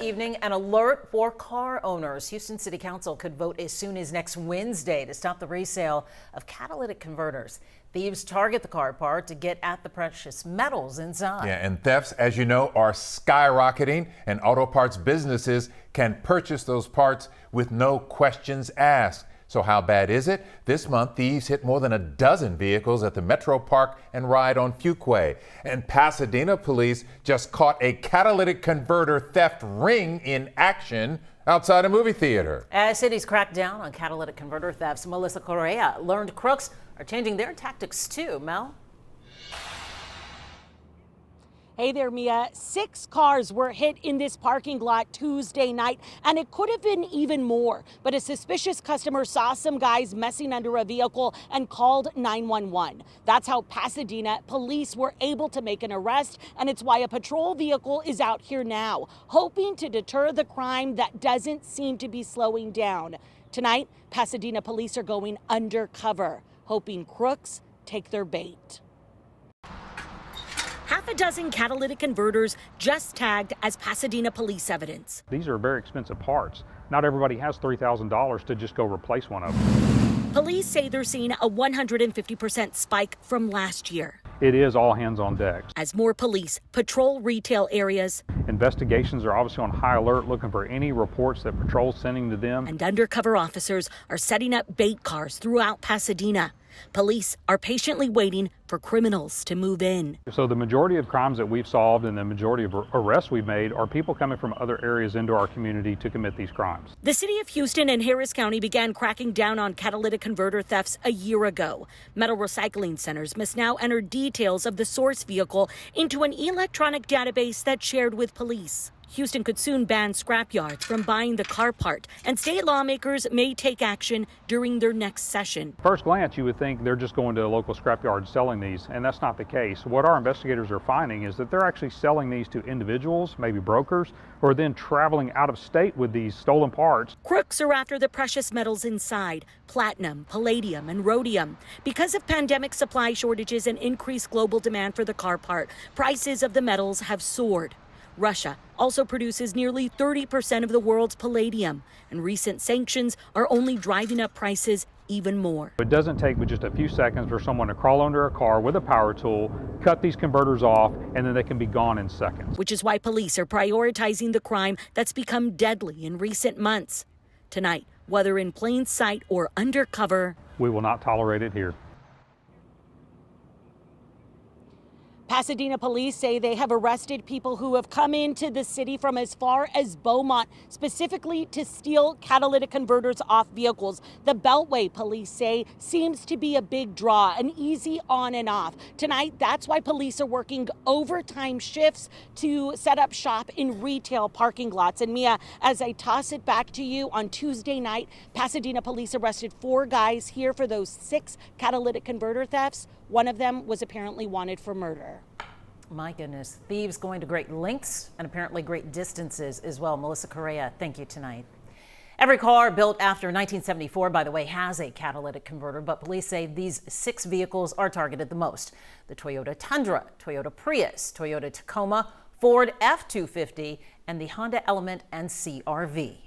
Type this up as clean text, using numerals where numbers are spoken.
Evening, an alert for car owners. Houston City Council could vote as soon as next Wednesday to stop the resale of catalytic converters. Thieves target the car part to get at the precious metals inside. Yeah, and thefts, as you know, are skyrocketing, and auto parts businesses can purchase those parts with no questions asked. So how bad is it? This month, thieves hit more than a dozen vehicles at the Metro Park and Ride on Fuquay. And Pasadena police just caught a catalytic converter theft ring in action outside a movie theater. As cities crack down on catalytic converter thefts, Melissa Correa learned crooks are changing their tactics too. Mel? Hey there, Mia. 6 cars were hit in this parking lot Tuesday night, and it could have been even more. But a suspicious customer saw some guys messing under a vehicle and called 911. That's how Pasadena police were able to make an arrest, and it's why a patrol vehicle is out here now, hoping to deter the crime that doesn't seem to be slowing down. Tonight, Pasadena police are going undercover, hoping crooks take their bait. Half a dozen catalytic converters just tagged as Pasadena police evidence. These are very expensive parts. Not everybody has $3,000 to just go replace one of them. Police say they're seeing a 150% spike from last year. It is all hands on deck. As more police patrol retail areas. Investigations are obviously on high alert, looking for any reports that patrol's sending to them. And undercover officers are setting up bait cars throughout Pasadena. Police are patiently waiting for criminals to move in. So the majority of crimes that we've solved and the majority of arrests we've made are people coming from other areas into our community to commit these crimes. The city of Houston and Harris County began cracking down on catalytic converter thefts a year ago. Metal recycling centers must now enter details of the source vehicle into an electronic database that's shared with police. Houston could soon ban scrapyards from buying the car part, and state lawmakers may take action during their next session. First glance, you would think they're just going to a local scrapyard selling these, and that's not the case. What our investigators are finding is that they're actually selling these to individuals, maybe brokers, who are then traveling out of state with these stolen parts. Crooks are after the precious metals inside: platinum, palladium, and rhodium. Because of pandemic supply shortages and increased global demand for the car part, prices of the metals have soared. Russia also produces nearly 30% of the world's palladium, and recent sanctions are only driving up prices even more. It doesn't take but just a few seconds for someone to crawl under a car with a power tool, cut these converters off, and then they can be gone in seconds. Which is why police are prioritizing the crime that's become deadly in recent months. Tonight, whether in plain sight or undercover, we will not tolerate it here. Pasadena police say they have arrested people who have come into the city from as far as Beaumont, specifically to steal catalytic converters off vehicles. The Beltway, police say, seems to be a big draw, an easy on and off. Tonight, that's why police are working overtime shifts to set up shop in retail parking lots. And Mia, as I toss it back to you, on Tuesday night, Pasadena police arrested 4 guys here for those 6 catalytic converter thefts. One of them was apparently wanted for murder. My goodness, thieves going to great lengths and apparently great distances as well. Melissa Correa, thank you tonight. Every car built after 1974, by the way, has a catalytic converter, but police say these 6 vehicles are targeted the most: the Toyota Tundra, Toyota Prius, Toyota Tacoma, Ford F-250, and the Honda Element and CR-V.